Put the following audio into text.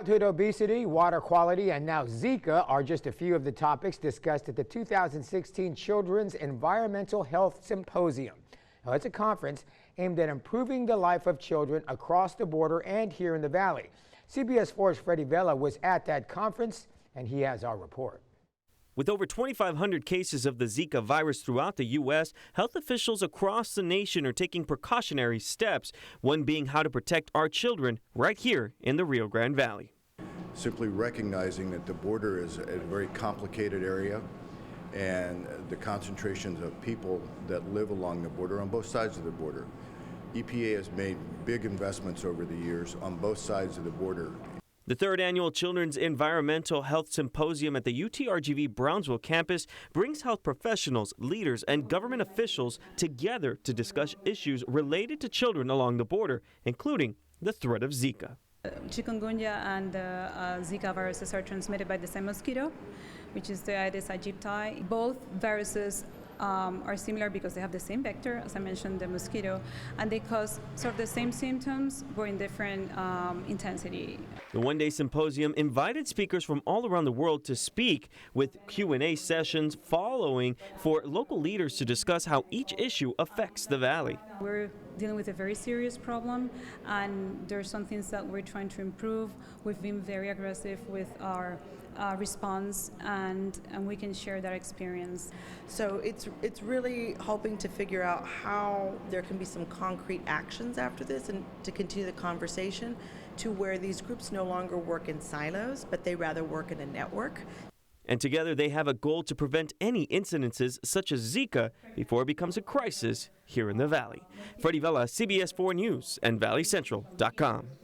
Childhood obesity, water quality, and now Zika are just a few of the topics discussed at the 2016 Children's Environmental Health Symposium. Now, it's a conference aimed at improving the life of children across the border and here in the Valley. CBS 4's Freddie Vela was at that conference, and he has our report. With over 2,500 cases of the Zika virus throughout the U.S., health officials across the nation are taking precautionary steps, one being how to protect our children right here in the Rio Grande Valley. Simply recognizing that the border is a very complicated area, and the concentrations of people that live along the border on both sides of the border. EPA has made big investments over the years on both sides of the border. The third annual Children's Environmental Health Symposium at the UTRGV Brownsville campus brings health professionals, leaders, and government officials together to discuss issues related to children along the border, including the threat of Zika. Chikungunya and Zika viruses are transmitted by the same mosquito, which is the Aedes aegypti. Both viruses are similar because they have the same vector, as I mentioned, the mosquito, and they cause sort of the same symptoms, but in different intensity. The one-day symposium invited speakers from all around the world to speak, with Q&A sessions following for local leaders to discuss how each issue affects the valley. We're dealing with a very serious problem, and there are some things that we're trying to improve. We've been very aggressive with our response, and we can share that experience. So it's really hoping to figure out how there can be some concrete actions after this, and to continue the conversation to where these groups no longer work in silos, but they rather work in a network. And together they have a goal to prevent any incidences such as Zika before it becomes a crisis here in the Valley. Freddie Vela, CBS 4 News and ValleyCentral.com.